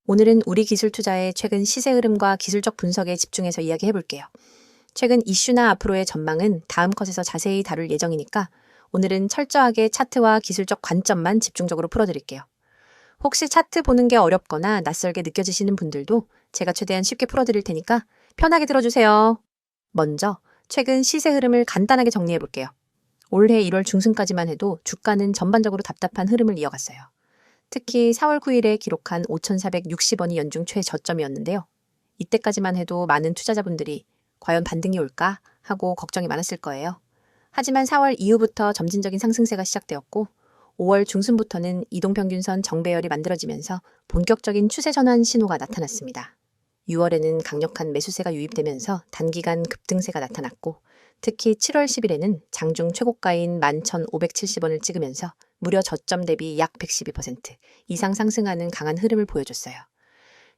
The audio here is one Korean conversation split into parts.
오늘은 우리 기술 투자의 최근 시세 흐름과 기술적 분석에 집중해서 이야기해 볼게요. 최근 이슈나 앞으로의 전망은 다음 컷에서 자세히 다룰 예정이니까 오늘은 철저하게 차트와 기술적 관점만 집중적으로 풀어드릴게요. 혹시 차트 보는 게 어렵거나 낯설게 느껴지시는 분들도 제가 최대한 쉽게 풀어드릴 테니까 편하게 들어주세요. 먼저 최근 시세 흐름을 간단하게 정리해 볼게요. 올해 1월 중순까지만 해도 주가는 전반적으로 답답한 흐름을 이어갔어요. 특히 4월 9일에 기록한 5,460원이 연중 최저점이었는데요. 이때까지만 해도 많은 투자자분들이 과연 반등이 올까 하고 걱정이 많았을 거예요. 하지만 4월 이후부터 점진적인 상승세가 시작되었고 5월 중순부터는 이동평균선 정배열이 만들어지면서 본격적인 추세 전환 신호가 나타났습니다. 6월에는 강력한 매수세가 유입되면서 단기간 급등세가 나타났고 특히 7월 10일에는 장중 최고가인 11,570원을 찍으면서 무려 저점 대비 약 112% 이상 상승하는 강한 흐름을 보여줬어요.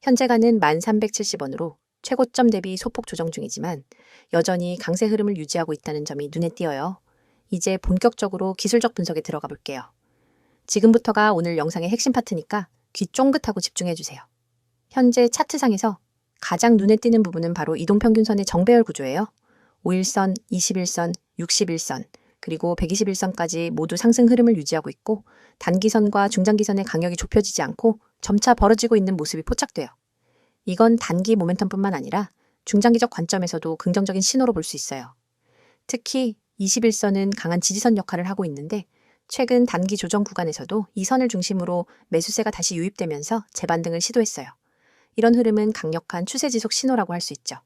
현재가는 1,370원으로 최고점 대비 소폭 조정 중이지만 여전히 강세 흐름을 유지하고 있다는 점이 눈에 띄어요. 이제 본격적으로 기술적 분석에 들어가 볼게요. 지금부터가 오늘 영상의 핵심 파트니까 귀 쫑긋하고 집중해주세요. 현재 차트상에서 가장 눈에 띄는 부분은 바로 이동평균선의 정배열 구조예요. 5일선, 21선, 61선, 그리고 121선까지 모두 상승 흐름을 유지하고 있고 단기선과 중장기선의 강역이 좁혀지지 않고 점차 벌어지고 있는 모습이 포착돼요. 이건 단기 모멘텀뿐만 아니라 중장기적 관점에서도 긍정적인 신호로 볼 수 있어요. 특히 21선은 강한 지지선 역할을 하고 있는데 최근 단기 조정 구간에서도 이 선을 중심으로 매수세가 다시 유입되면서 재반등을 시도했어요. 이런 흐름은 강력한 추세 지속 신호라고 할 수 있죠.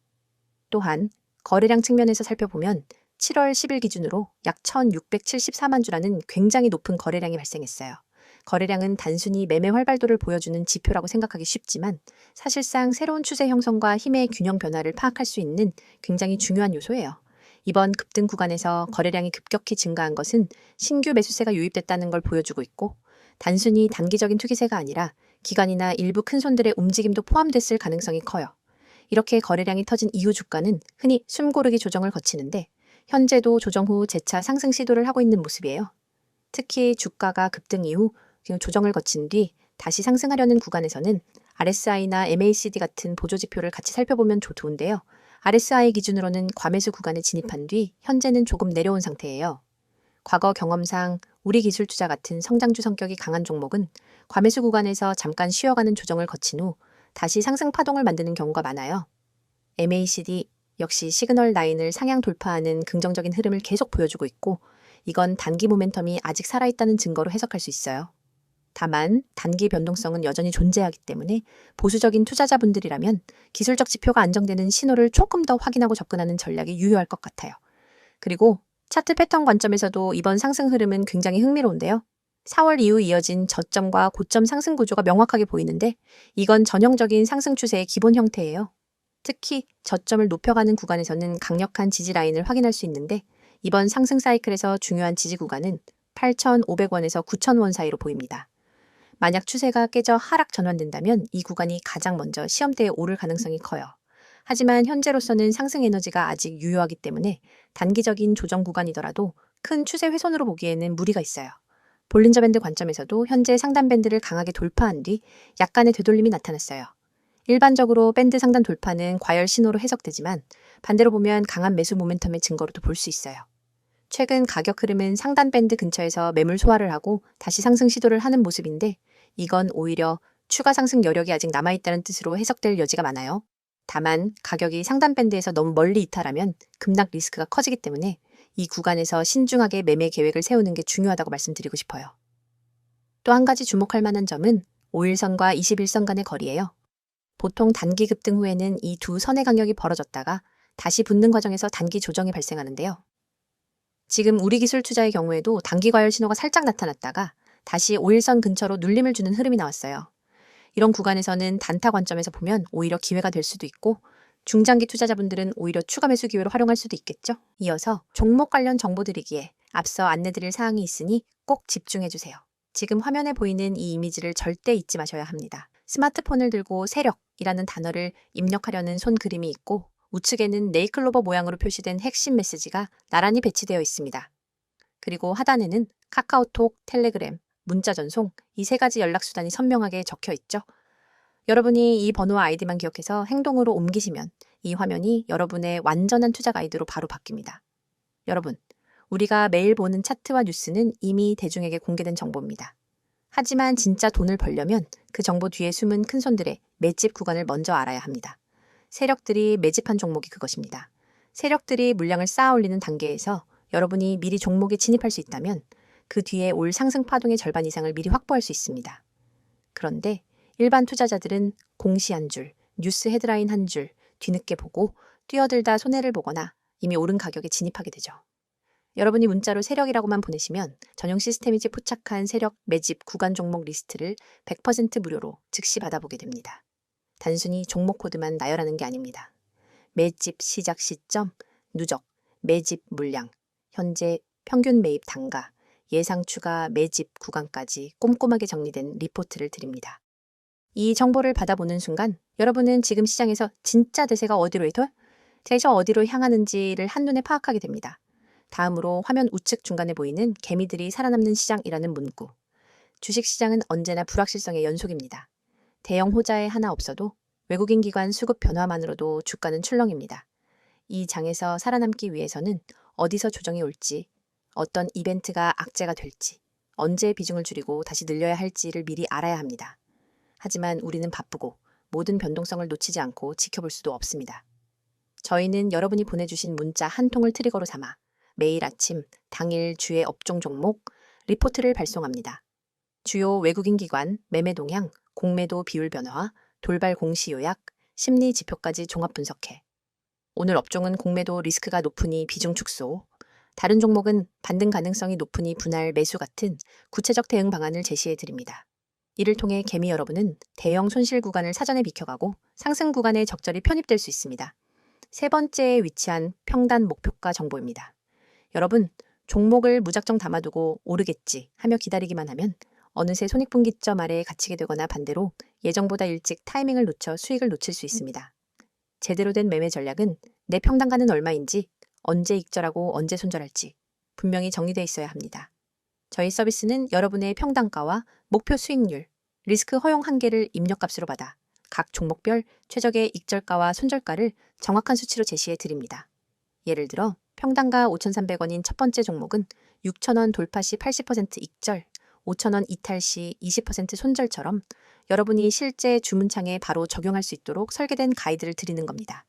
또한 거래량 측면에서 살펴보면 7월 10일 기준으로 약 1,674만 주라는 굉장히 높은 거래량이 발생했어요. 거래량은 단순히 매매 활발도를 보여주는 지표라고 생각하기 쉽지만 사실상 새로운 추세 형성과 힘의 균형 변화를 파악할 수 있는 굉장히 중요한 요소예요. 이번 급등 구간에서 거래량이 급격히 증가한 것은 신규 매수세가 유입됐다는 걸 보여주고 있고 단순히 단기적인 투기세가 아니라 기관이나 일부 큰손들의 움직임도 포함됐을 가능성이 커요. 이렇게 거래량이 터진 이후 주가는 흔히 숨고르기 조정을 거치는데 현재도 조정 후 재차 상승 시도를 하고 있는 모습이에요. 특히 주가가 급등 이후 조정을 거친 뒤 다시 상승하려는 구간에서는 RSI나 MACD 같은 보조지표를 같이 살펴보면 좋은데요. RSI 기준으로는 과매수 구간에 진입한 뒤 현재는 조금 내려온 상태예요. 과거 경험상 우리 기술 투자 같은 성장주 성격이 강한 종목은 과매수 구간에서 잠깐 쉬어가는 조정을 거친 후 다시 상승 파동을 만드는 경우가 많아요. MACD 역시 시그널 라인을 상향 돌파하는 긍정적인 흐름을 계속 보여주고 있고 이건 단기 모멘텀이 아직 살아있다는 증거로 해석할 수 있어요. 다만 단기 변동성은 여전히 존재하기 때문에 보수적인 투자자분들이라면 기술적 지표가 안정되는 신호를 조금 더 확인하고 접근하는 전략이 유효할 것 같아요. 그리고 차트 패턴 관점에서도 이번 상승 흐름은 굉장히 흥미로운데요. 4월 이후 이어진 저점과 고점 상승 구조가 명확하게 보이는데 이건 전형적인 상승 추세의 기본 형태예요. 특히 저점을 높여가는 구간에서는 강력한 지지 라인을 확인할 수 있는데 이번 상승 사이클에서 중요한 지지 구간은 8,500원에서 9,000원 사이로 보입니다. 만약 추세가 깨져 하락 전환된다면 이 구간이 가장 먼저 시험대에 오를 가능성이 커요. 하지만 현재로서는 상승 에너지가 아직 유효하기 때문에 단기적인 조정 구간이더라도 큰 추세 훼손으로 보기에는 무리가 있어요. 볼린저 밴드 관점에서도 현재 상단 밴드를 강하게 돌파한 뒤 약간의 되돌림이 나타났어요. 일반적으로 밴드 상단 돌파는 과열 신호로 해석되지만 반대로 보면 강한 매수 모멘텀의 증거로도 볼 수 있어요. 최근 가격 흐름은 상단 밴드 근처에서 매물 소화를 하고 다시 상승 시도를 하는 모습인데 이건 오히려 추가 상승 여력이 아직 남아있다는 뜻으로 해석될 여지가 많아요. 다만 가격이 상단 밴드에서 너무 멀리 이탈하면 급락 리스크가 커지기 때문에 이 구간에서 신중하게 매매 계획을 세우는 게 중요하다고 말씀드리고 싶어요. 또 한 가지 주목할 만한 점은 5일선과 21선 간의 거리예요. 보통 단기 급등 후에는 이 두 선의 간격이 벌어졌다가 다시 붙는 과정에서 단기 조정이 발생하는데요. 지금 우리 기술 투자의 경우에도 단기 과열 신호가 살짝 나타났다가 다시 5일선 근처로 눌림을 주는 흐름이 나왔어요. 이런 구간에서는 단타 관점에서 보면 오히려 기회가 될 수도 있고 중장기 투자자분들은 오히려 추가 매수 기회로 활용할 수도 있겠죠. 이어서 종목 관련 정보 드리기에 앞서 안내드릴 사항이 있으니 꼭 집중해주세요. 지금 화면에 보이는 이 이미지를 절대 잊지 마셔야 합니다. 스마트폰을 들고 세력이라는 단어를 입력하려는 손 그림이 있고 우측에는 네이클로버 모양으로 표시된 핵심 메시지가 나란히 배치되어 있습니다. 그리고 하단에는 카카오톡, 텔레그램, 문자 전송 이 세 가지 연락수단이 선명하게 적혀 있죠. 여러분이 이 번호와 아이디만 기억해서 행동으로 옮기시면 이 화면이 여러분의 완전한 투자 가이드로 바로 바뀝니다. 여러분, 우리가 매일 보는 차트와 뉴스는 이미 대중에게 공개된 정보입니다. 하지만 진짜 돈을 벌려면 그 정보 뒤에 숨은 큰손들의 매집 구간을 먼저 알아야 합니다. 세력들이 매집한 종목이 그것입니다. 세력들이 물량을 쌓아 올리는 단계에서 여러분이 미리 종목에 진입할 수 있다면 그 뒤에 올 상승 파동의 절반 이상을 미리 확보할 수 있습니다. 그런데 일반 투자자들은 공시 한 줄, 뉴스 헤드라인 한 줄 뒤늦게 보고 뛰어들다 손해를 보거나 이미 오른 가격에 진입하게 되죠. 여러분이 문자로 세력이라고만 보내시면 전용 시스템이 포착한 세력 매집 구간 종목 리스트를 100% 무료로 즉시 받아보게 됩니다. 단순히 종목 코드만 나열하는 게 아닙니다. 매집 시작 시점, 누적, 매집 물량, 현재 평균 매입 단가, 예상 추가 매집 구간까지 꼼꼼하게 정리된 리포트를 드립니다. 이 정보를 받아보는 순간 여러분은 지금 시장에서 진짜 대세가 어디로 향하는지를 한눈에 파악하게 됩니다. 다음으로 화면 우측 중간에 보이는 개미들이 살아남는 시장이라는 문구. 주식시장은 언제나 불확실성의 연속입니다. 대형 호자에 하나 없어도 외국인 기관 수급 변화만으로도 주가는 출렁입니다. 이 장에서 살아남기 위해서는 어디서 조정이 올지, 어떤 이벤트가 악재가 될지, 언제 비중을 줄이고 다시 늘려야 할지를 미리 알아야 합니다. 하지만 우리는 바쁘고 모든 변동성을 놓치지 않고 지켜볼 수도 없습니다. 저희는 여러분이 보내주신 문자 한 통을 트리거로 삼아 매일 아침 당일 주의 업종 종목 리포트를 발송합니다. 주요 외국인 기관 매매 동향, 공매도 비율 변화, 돌발 공시 요약, 심리 지표까지 종합 분석해. 오늘 업종은 공매도 리스크가 높으니 비중 축소, 다른 종목은 반등 가능성이 높으니 분할 매수 같은 구체적 대응 방안을 제시해 드립니다. 이를 통해 개미 여러분은 대형 손실 구간을 사전에 비켜가고 상승 구간에 적절히 편입될 수 있습니다. 세 번째에 위치한 평단 목표가 정보입니다. 여러분, 종목을 무작정 담아두고 오르겠지 하며 기다리기만 하면 어느새 손익분기점 아래에 갇히게 되거나 반대로 예정보다 일찍 타이밍을 놓쳐 수익을 놓칠 수 있습니다. 제대로 된 매매 전략은 내 평단가는 얼마인지, 언제 익절하고 언제 손절할지 분명히 정리되어 있어야 합니다. 저희 서비스는 여러분의 평단가와 목표 수익률, 리스크 허용 한계를 입력값으로 받아 각 종목별 최적의 익절가와 손절가를 정확한 수치로 제시해 드립니다. 예를 들어 평단가 5,300원인 첫 번째 종목은 6,000원 돌파 시 80% 익절, 5,000원 이탈 시 20% 손절처럼 여러분이 실제 주문창에 바로 적용할 수 있도록 설계된 가이드를 드리는 겁니다.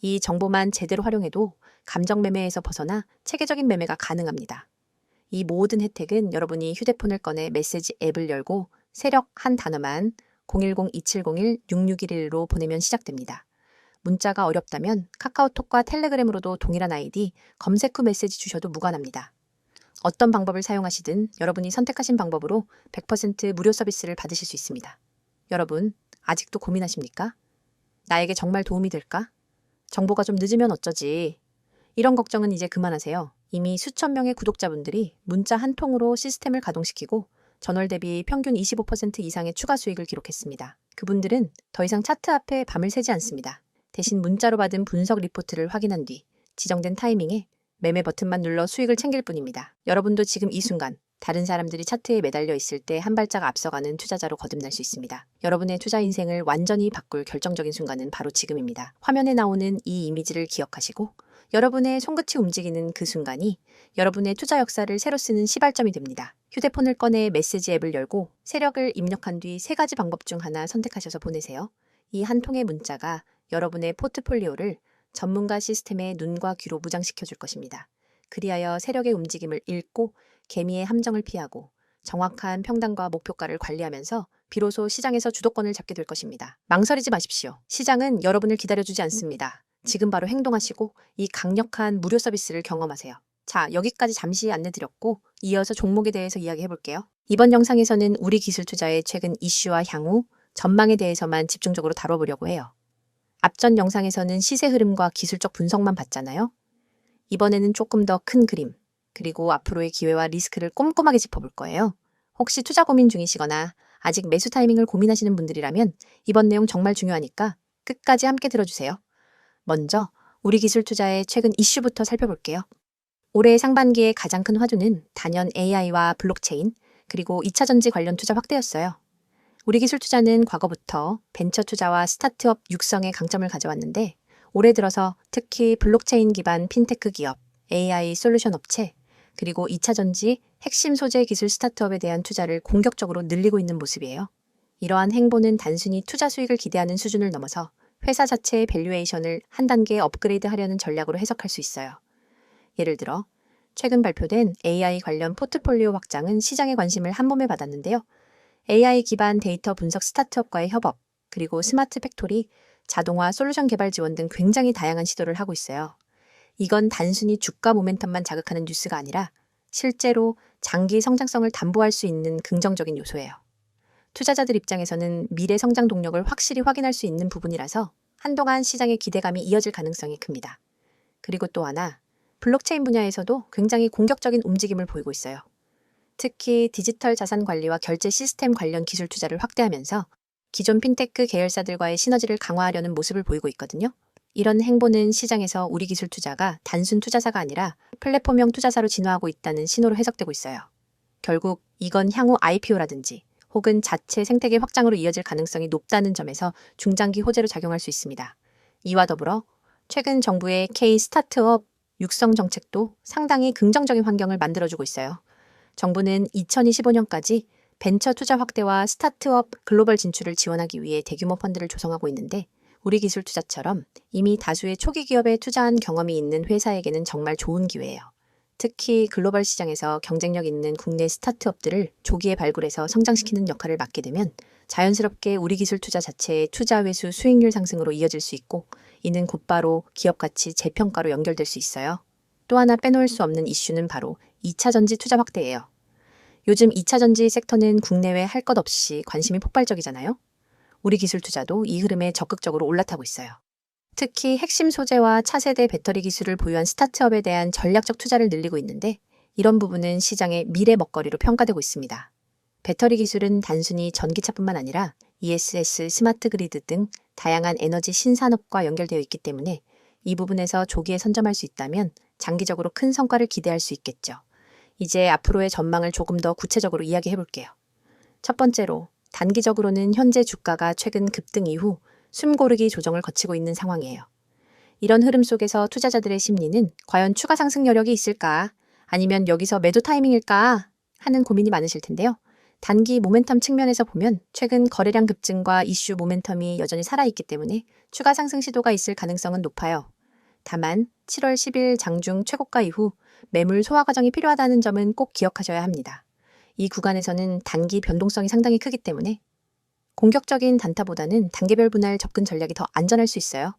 이 정보만 제대로 활용해도 감정 매매에서 벗어나 체계적인 매매가 가능합니다. 이 모든 혜택은 여러분이 휴대폰을 꺼내 메시지 앱을 열고 세력 한 단어만 010-2701-6611로 보내면 시작됩니다. 문자가 어렵다면 카카오톡과 텔레그램으로도 동일한 아이디 검색 후 메시지 주셔도 무관합니다. 어떤 방법을 사용하시든 여러분이 선택하신 방법으로 100% 무료 서비스를 받으실 수 있습니다. 여러분, 아직도 고민하십니까? 나에게 정말 도움이 될까? 정보가 좀 늦으면 어쩌지? 이런 걱정은 이제 그만하세요. 이미 수천 명의 구독자분들이 문자 한 통으로 시스템을 가동시키고 전월 대비 평균 25% 이상의 추가 수익을 기록했습니다. 그분들은 더 이상 차트 앞에 밤을 새지 않습니다. 대신 문자로 받은 분석 리포트를 확인한 뒤 지정된 타이밍에 매매 버튼만 눌러 수익을 챙길 뿐입니다. 여러분도 지금 이 순간 다른 사람들이 차트에 매달려 있을 때 한 발짝 앞서가는 투자자로 거듭날 수 있습니다. 여러분의 투자 인생을 완전히 바꿀 결정적인 순간은 바로 지금입니다. 화면에 나오는 이 이미지를 기억하시고 여러분의 손끝이 움직이는 그 순간이 여러분의 투자 역사를 새로 쓰는 시발점이 됩니다. 휴대폰을 꺼내 메시지 앱을 열고 세력을 입력한 뒤 세 가지 방법 중 하나 선택하셔서 보내세요. 이 한 통의 문자가 여러분의 포트폴리오를 전문가 시스템의 눈과 귀로 무장시켜 줄 것입니다. 그리하여 세력의 움직임을 읽고 개미의 함정을 피하고 정확한 평단과 목표가를 관리하면서 비로소 시장에서 주도권을 잡게 될 것입니다. 망설이지 마십시오. 시장은 여러분을 기다려주지 않습니다. 지금 바로 행동하시고 이 강력한 무료 서비스를 경험하세요. 자, 여기까지 잠시 안내드렸고 이어서 종목에 대해서 이야기해볼게요. 이번 영상에서는 우리 기술 투자의 최근 이슈와 향후, 전망에 대해서만 집중적으로 다뤄보려고 해요. 앞전 영상에서는 시세 흐름과 기술적 분석만 봤잖아요. 이번에는 조금 더 큰 그림, 그리고 앞으로의 기회와 리스크를 꼼꼼하게 짚어볼 거예요. 혹시 투자 고민 중이시거나 아직 매수 타이밍을 고민하시는 분들이라면 이번 내용 정말 중요하니까 끝까지 함께 들어주세요. 먼저 우리 기술 투자의 최근 이슈부터 살펴볼게요. 올해 상반기의 가장 큰 화두는 단연 AI와 블록체인, 그리고 2차 전지 관련 투자 확대였어요. 우리 기술 투자는 과거부터 벤처 투자와 스타트업 육성에 강점을 가져왔는데 올해 들어서 특히 블록체인 기반 핀테크 기업, AI 솔루션 업체, 그리고 2차 전지 핵심 소재 기술 스타트업에 대한 투자를 공격적으로 늘리고 있는 모습이에요. 이러한 행보는 단순히 투자 수익을 기대하는 수준을 넘어서 회사 자체의 밸류에이션을 한 단계 업그레이드 하려는 전략으로 해석할 수 있어요. 예를 들어 최근 발표된 AI 관련 포트폴리오 확장은 시장의 관심을 한몸에 받았는데요. AI 기반 데이터 분석 스타트업과의 협업, 그리고 스마트 팩토리, 자동화 솔루션 개발 지원 등 굉장히 다양한 시도를 하고 있어요. 이건 단순히 주가 모멘텀만 자극하는 뉴스가 아니라 실제로 장기 성장성을 담보할 수 있는 긍정적인 요소예요. 투자자들 입장에서는 미래 성장 동력을 확실히 확인할 수 있는 부분이라서 한동안 시장의 기대감이 이어질 가능성이 큽니다. 그리고 또 하나, 블록체인 분야에서도 굉장히 공격적인 움직임을 보이고 있어요. 특히 디지털 자산 관리와 결제 시스템 관련 기술 투자를 확대하면서 기존 핀테크 계열사들과의 시너지를 강화하려는 모습을 보이고 있거든요. 이런 행보는 시장에서 우리 기술 투자가 단순 투자사가 아니라 플랫폼형 투자사로 진화하고 있다는 신호로 해석되고 있어요. 결국 이건 향후 IPO라든지 혹은 자체 생태계 확장으로 이어질 가능성이 높다는 점에서 중장기 호재로 작용할 수 있습니다. 이와 더불어 최근 정부의 K 스타트업 육성 정책도 상당히 긍정적인 환경을 만들어주고 있어요. 정부는 2025년까지 벤처 투자 확대와 스타트업 글로벌 진출을 지원하기 위해 대규모 펀드를 조성하고 있는데 우리 기술 투자처럼 이미 다수의 초기 기업에 투자한 경험이 있는 회사에게는 정말 좋은 기회예요. 특히 글로벌 시장에서 경쟁력 있는 국내 스타트업들을 조기에 발굴해서 성장시키는 역할을 맡게 되면 자연스럽게 우리 기술 투자 자체의 투자 회수 수익률 상승으로 이어질 수 있고 이는 곧바로 기업 가치 재평가로 연결될 수 있어요. 또 하나 빼놓을 수 없는 이슈는 바로 2차 전지 투자 확대예요. 요즘 2차 전지 섹터는 국내외 할 것 없이 관심이 폭발적이잖아요. 우리 기술 투자도 이 흐름에 적극적으로 올라타고 있어요. 특히 핵심 소재와 차세대 배터리 기술을 보유한 스타트업에 대한 전략적 투자를 늘리고 있는데 이런 부분은 시장의 미래 먹거리로 평가되고 있습니다. 배터리 기술은 단순히 전기차뿐만 아니라 ESS, 스마트 그리드 등 다양한 에너지 신산업과 연결되어 있기 때문에 이 부분에서 조기에 선점할 수 있다면 장기적으로 큰 성과를 기대할 수 있겠죠. 이제 앞으로의 전망을 조금 더 구체적으로 이야기해 볼게요. 첫 번째로 단기적으로는 현재 주가가 최근 급등 이후 숨고르기 조정을 거치고 있는 상황이에요. 이런 흐름 속에서 투자자들의 심리는 과연 추가 상승 여력이 있을까? 아니면 여기서 매도 타이밍일까? 하는 고민이 많으실 텐데요. 단기 모멘텀 측면에서 보면 최근 거래량 급증과 이슈 모멘텀이 여전히 살아있기 때문에 추가 상승 시도가 있을 가능성은 높아요. 다만 7월 10일 장중 최고가 이후 매물 소화 과정이 필요하다는 점은 꼭 기억하셔야 합니다. 이 구간에서는 단기 변동성이 상당히 크기 때문에 공격적인 단타보다는 단계별 분할 접근 전략이 더 안전할 수 있어요.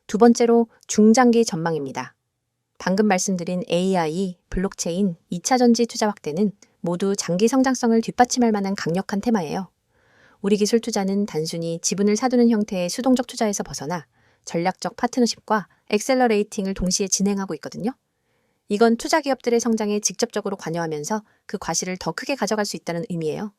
두 번째로 중장기 전망입니다. 방금 말씀드린 AI, 블록체인, 2차 전지 투자 확대는 모두 장기 성장성을 뒷받침할 만한 강력한 테마예요. 우리 기술 투자는 단순히 지분을 사두는 형태의 수동적 투자에서 벗어나 전략적 파트너십과 엑셀러레이팅을 동시에 진행하고 있거든요. 이건 투자 기업들의 성장에 직접적으로 관여하면서 그 과실을 더 크게 가져갈 수 있다는 의미예요.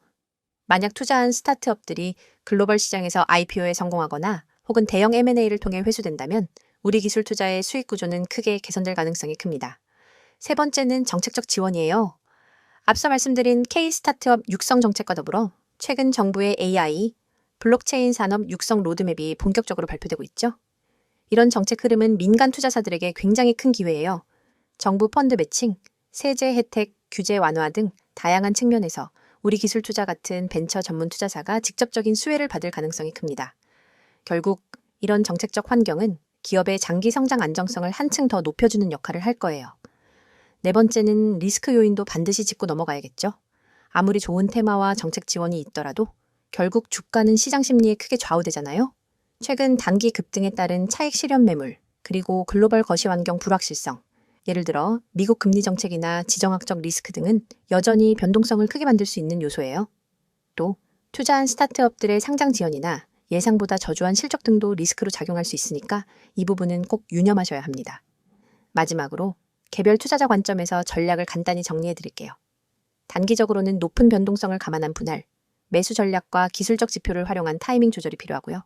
만약 투자한 스타트업들이 글로벌 시장에서 IPO에 성공하거나 혹은 대형 M&A를 통해 회수된다면 우리 기술 투자의 수익 구조는 크게 개선될 가능성이 큽니다. 세 번째는 정책적 지원이에요. 앞서 말씀드린 K 스타트업 육성 정책과 더불어 최근 정부의 AI, 블록체인 산업 육성 로드맵이 본격적으로 발표되고 있죠. 이런 정책 흐름은 민간 투자사들에게 굉장히 큰 기회예요. 정부 펀드 매칭, 세제 혜택, 규제 완화 등 다양한 측면에서 우리 기술 투자 같은 벤처 전문 투자사가 직접적인 수혜를 받을 가능성이 큽니다. 결국 이런 정책적 환경은 기업의 장기 성장 안정성을 한층 더 높여주는 역할을 할 거예요. 네 번째는 리스크 요인도 반드시 짚고 넘어가야겠죠. 아무리 좋은 테마와 정책 지원이 있더라도 결국 주가는 시장 심리에 크게 좌우되잖아요. 최근 단기 급등에 따른 차익 실현 매물, 그리고 글로벌 거시 환경 불확실성, 예를 들어 미국 금리 정책이나 지정학적 리스크 등은 여전히 변동성을 크게 만들 수 있는 요소예요. 또 투자한 스타트업들의 상장 지연이나 예상보다 저조한 실적 등도 리스크로 작용할 수 있으니까 이 부분은 꼭 유념하셔야 합니다. 마지막으로 개별 투자자 관점에서 전략을 간단히 정리해 드릴게요. 단기적으로는 높은 변동성을 감안한 분할, 매수 전략과 기술적 지표를 활용한 타이밍 조절이 필요하고요.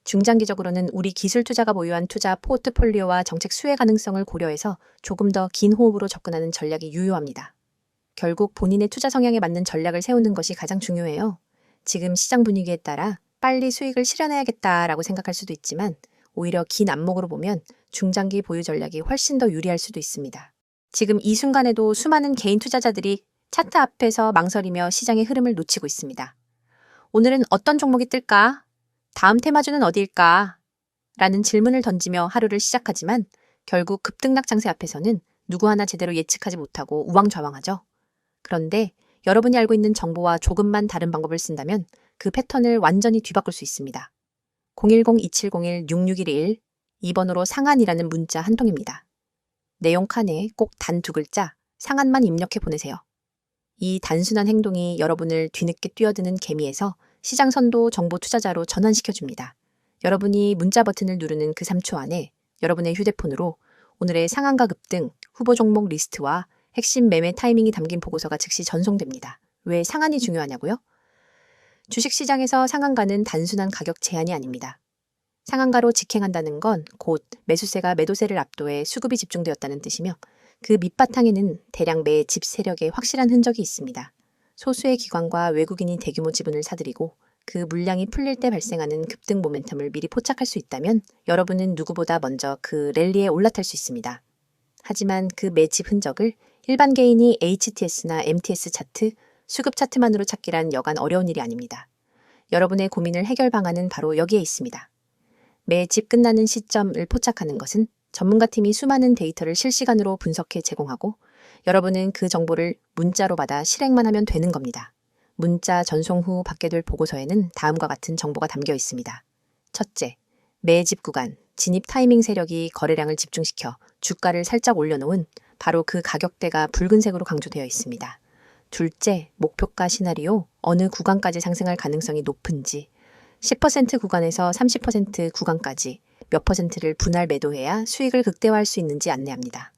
중장기적으로는 우리 기술 투자가 보유한 투자 포트폴리오와 정책 수혜 가능성을 고려해서 조금 더 긴 호흡으로 접근하는 전략이 유효합니다. 결국 본인의 투자 성향에 맞는 전략을 세우는 것이 가장 중요해요. 지금 시장 분위기에 따라 빨리 수익을 실현해야겠다라고 생각할 수도 있지만 오히려 긴 안목으로 보면 중장기 보유 전략이 훨씬 더 유리할 수도 있습니다. 지금 이 순간에도 수많은 개인 투자자들이 차트 앞에서 망설이며 시장의 흐름을 놓치고 있습니다. 오늘은 어떤 종목이 뜰까? 다음 테마주는 어디일까? 라는 질문을 던지며 하루를 시작하지만 결국 급등락 장세 앞에서는 누구 하나 제대로 예측하지 못하고 우왕좌왕하죠. 그런데 여러분이 알고 있는 정보와 조금만 다른 방법을 쓴다면 그 패턴을 완전히 뒤바꿀 수 있습니다. 010-2701-6611 2번으로 상한이라는 문자 한 통입니다. 내용 칸에 꼭 단 2글자 상한만 입력해 보내세요. 이 단순한 행동이 여러분을 뒤늦게 뛰어드는 개미에서 시장 선도 정보 투자자로 전환시켜줍니다. 여러분이 문자 버튼을 누르는 그 3초 안에 여러분의 휴대폰으로 오늘의 상한가 급등, 후보 종목 리스트와 핵심 매매 타이밍이 담긴 보고서가 즉시 전송됩니다. 왜 상한이 중요하냐고요? 주식시장에서 상한가는 단순한 가격 제한이 아닙니다. 상한가로 직행한다는 건 곧 매수세가 매도세를 압도해 수급이 집중되었다는 뜻이며 그 밑바탕에는 대량 매집 세력의 확실한 흔적이 있습니다. 소수의 기관과 외국인이 대규모 지분을 사들이고 그 물량이 풀릴 때 발생하는 급등 모멘텀을 미리 포착할 수 있다면 여러분은 누구보다 먼저 그 랠리에 올라탈 수 있습니다. 하지만 그 매집 흔적을 일반 개인이 HTS나 MTS 차트, 수급 차트만으로 찾기란 여간 어려운 일이 아닙니다. 여러분의 고민을 해결 방안은 바로 여기에 있습니다. 매집 끝나는 시점을 포착하는 것은 전문가팀이 수많은 데이터를 실시간으로 분석해 제공하고 여러분은 그 정보를 문자로 받아 실행만 하면 되는 겁니다. 문자 전송 후 받게 될 보고서에는 다음과 같은 정보가 담겨 있습니다. 첫째, 매집 구간, 진입 타이밍 세력이 거래량을 집중시켜 주가를 살짝 올려놓은 바로 그 가격대가 붉은색으로 강조되어 있습니다. 둘째, 목표가 시나리오, 어느 구간까지 상승할 가능성이 높은지, 10% 구간에서 30% 구간까지 몇 퍼센트를 분할 매도해야 수익을 극대화할 수 있는지 안내합니다.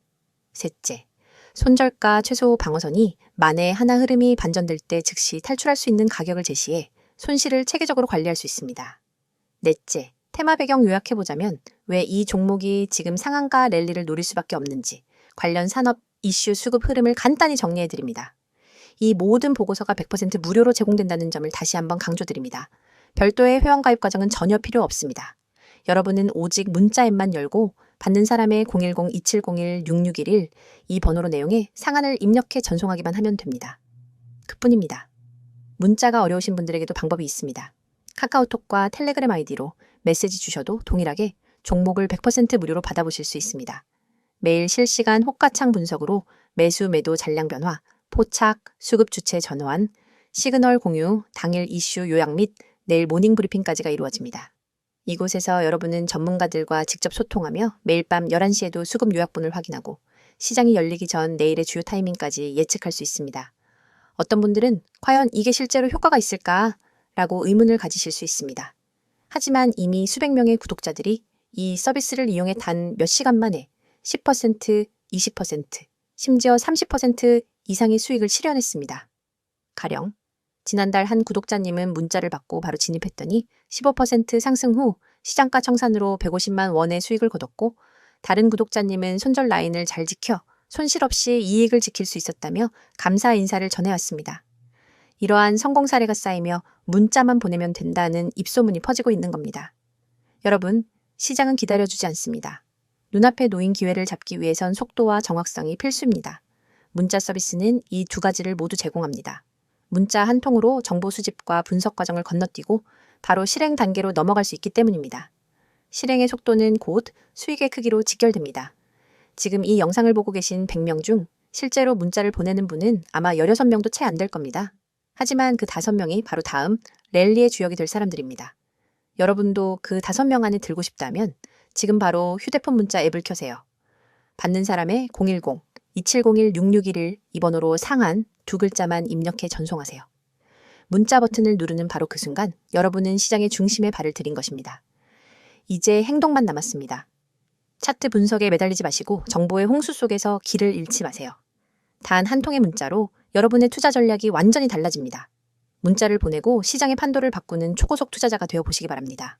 셋째, 손절가 최소 방어선이 만에 하나 흐름이 반전될 때 즉시 탈출할 수 있는 가격을 제시해 손실을 체계적으로 관리할 수 있습니다. 넷째, 테마 배경 요약해보자면 왜 이 종목이 지금 상한가 랠리를 노릴 수밖에 없는지 관련 산업 이슈 수급 흐름을 간단히 정리해드립니다. 이 모든 보고서가 100% 무료로 제공된다는 점을 다시 한번 강조드립니다. 별도의 회원가입 과정은 전혀 필요 없습니다. 여러분은 오직 문자 앱만 열고 받는 사람의 010-2701-6611 이 번호로 내용에 상한을 입력해 전송하기만 하면 됩니다. 그뿐입니다. 문자가 어려우신 분들에게도 방법이 있습니다. 카카오톡과 텔레그램 아이디로 메시지 주셔도 동일하게 종목을 100% 무료로 받아보실 수 있습니다. 매일 실시간 호가창 분석으로 매수 매도 잔량 변화, 포착, 수급 주체 전환, 시그널 공유, 당일 이슈 요약 및 내일 모닝 브리핑까지가 이루어집니다. 이곳에서 여러분은 전문가들과 직접 소통하며 매일 밤 11시에도 수급 요약본을 확인하고 시장이 열리기 전 내일의 주요 타이밍까지 예측할 수 있습니다. 어떤 분들은 과연 이게 실제로 효과가 있을까? 라고 의문을 가지실 수 있습니다. 하지만 이미 수백 명의 구독자들이 이 서비스를 이용해 단 몇 시간 만에 10%, 20%, 심지어 30% 이상의 수익을 실현했습니다. 가령 지난달 한 구독자님은 문자를 받고 바로 진입했더니 15% 상승 후 시장가 청산으로 150만 원의 수익을 거뒀고 다른 구독자님은 손절 라인을 잘 지켜 손실 없이 이익을 지킬 수 있었다며 감사 인사를 전해왔습니다. 이러한 성공 사례가 쌓이며 문자만 보내면 된다는 입소문이 퍼지고 있는 겁니다. 여러분, 시장은 기다려주지 않습니다. 눈앞에 놓인 기회를 잡기 위해선 속도와 정확성이 필수입니다. 문자 서비스는 이 두 가지를 모두 제공합니다. 문자 한 통으로 정보 수집과 분석 과정을 건너뛰고 바로 실행 단계로 넘어갈 수 있기 때문입니다. 실행의 속도는 곧 수익의 크기로 직결됩니다. 지금 이 영상을 보고 계신 100명 중 실제로 문자를 보내는 분은 아마 16명도 채 안 될 겁니다. 하지만 그 5명이 바로 다음 랠리의 주역이 될 사람들입니다. 여러분도 그 5명 안에 들고 싶다면 지금 바로 휴대폰 문자 앱을 켜세요. 받는 사람의 010-2701-6611 이 번호로 상한 2글자만 입력해 전송하세요. 문자 버튼을 누르는 바로 그 순간 여러분은 시장의 중심에 발을 들인 것입니다. 이제 행동만 남았습니다. 차트 분석에 매달리지 마시고 정보의 홍수 속에서 길을 잃지 마세요. 단 한 통의 문자로 여러분의 투자 전략이 완전히 달라집니다. 문자를 보내고 시장의 판도를 바꾸는 초고속 투자자가 되어보시기 바랍니다.